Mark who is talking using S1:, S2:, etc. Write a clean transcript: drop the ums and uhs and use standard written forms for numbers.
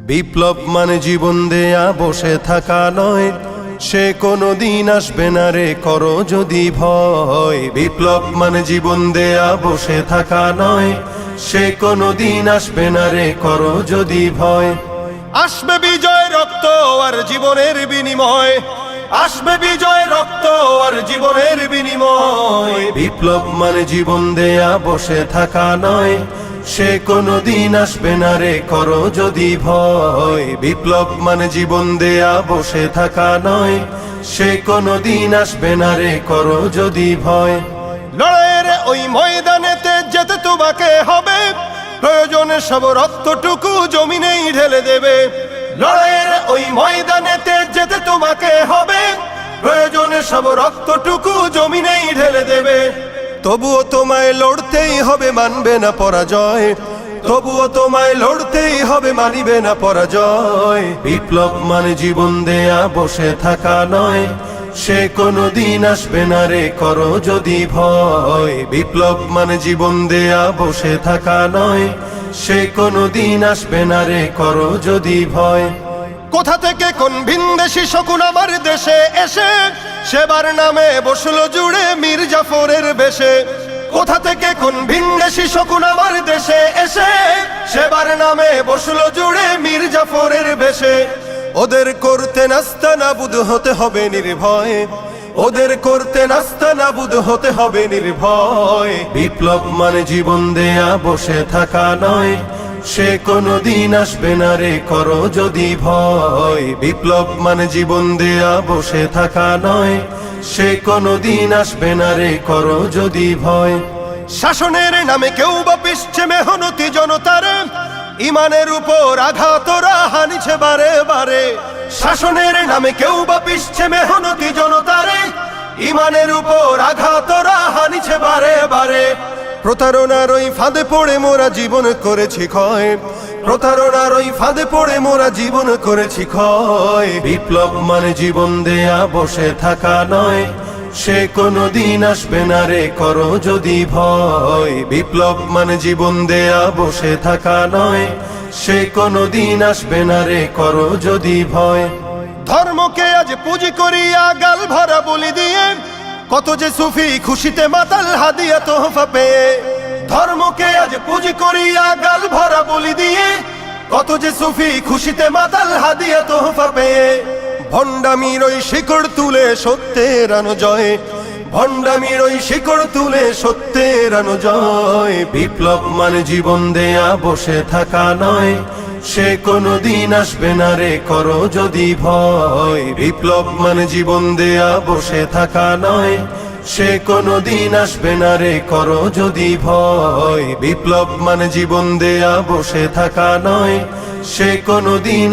S1: বিপ্লব মানে জীবন দেয়া বসে থাকা নয়, সে কোনো দিন আসবে না রে করো যদি ভয়। বিপ্লব মানে জীবন দেয়া বসে থাকা নয়, সে কোনো দিন আসবে না রে করো যদি ভয়। আসবে বিজয় রক্ত আর জীবনের বিনিময়, আসবে বিজয় রক্ত আর জীবনের বিনিময়। বিপ্লব মানে জীবন দেয়া বসে থাকা নয়, সে কোনো দিন আসবে না রে করো যদি ভয়। বিপ্লব মানে জীবন দেয়া বসে থাকা নয়, সে কোনো দিন আসবে না রে করো যদি ভয়। লড়াইয়ের ওই ময়দানেতে যেতে তোমাকে হবে, প্রয়োজনে সব রক্তটুকু জমিনেই ঢেলে দেবে। লড়াইয়ের ওই ময়দানেতে যেতে তোমাকে হবে, প্রয়োজনে সব রক্তটুকু জমিনেই ঢেলে দেবে। তবুও তোমায় লড়তেই হবে, মানবে না পরাজয়। তবুও তোমায় লড়তেই হবে, মানিবে না পরাজয়। বিপ্লব মানে জীবন দেয়া বসে থাকা নয়, সে কোনো দিন আসবে না রে করো যদি ভয়। বিপ্লব মানে জীবন দেয়া বসে থাকা নয়, সে কোনো দিন আসবে না রে করো যদি ভয়। কোথা থেকে কোন ভিনদেশি শকুন আমার দেশে এসে সেবার নামে বসলো জুড়ে মীর জাফরের বেশে। কোথা থেকে কোন ভিনদেশি শকুন আমার দেশে এসে সেবার নামে বসলো জুড়ে মীর জাফরের বেশে। ওদের করতে নাস্তানাবুদ হতে হবে নির্ভয়, ওদের করতে নাস্তানাবুদ হতে হবে নির্ভয়। বিপ্লব মানে জীবন দেয়া বসে থাকা নয়, সে কোনো দিন আসবে না রে করো যদি ভয়। বিপ্লব মানে জীবন দেয়া বসে থাকা নয়, সে কোনো দিন আসবে না রে করো যদি ভয়। শাসনের নামে কেউ বা পিছছে মেহনতি জনতারে, ইমানের উপর আঘাতরা হানিছে বারে বারে। শাসনের নামে কেউ বা পিছছে মেহনতি জনতারে, ইমানের উপর আঘাতরা হানিছে বারে বারে। প্রতারণার ওই ফাঁদে পড়ে মোরা জীবন করেছি ক্ষয়, প্রতারণার ওই ফাঁদে পড়ে মোরা জীবন করেছি ক্ষয়। বিপ্লব মানে জীবন দেয়া বসে থাকা নয়, সে কোনো দিন আসবে না রে করো যদি ভয়। বিপ্লব মানে জীবন দেয়া বসে থাকা নয়, সে কোনো দিন আসবে না রে করো যদি ভয়। ধর্মকে আজ পুঁজি করিয়া গাল ভরা বলি দিয়ে, কত যে সুফি খুশিতে মাতাল হাদিয়া তোহফা পেয়ে। ধর্মকে আজ পুঁজি করিয়া গাল ভরা বলি দিয়ে, কত যে সুফি খুশিতে মাতাল হাদিয়া তোহফা পেয়ে। ভণ্ডামির ওই শিকড় তুলে সত্যের আনো জয়, ভণ্ডামির ওই শিকড় তুলে সত্যের আনো জয়। বিপ্লব মানে জীবন দেয়া বসে থাকা নয়, সে কোনো দিন আসবে না রে করো যদি ভয়। বিপ্লব মানে জীবন দেয়া বসে থাকা নয়, সে কোনো দিন আসবে না রে করো যদি ভয়। বিপ্লব মানে জীবন দেয়া বসে থাকা নয়, সে কোনো দিন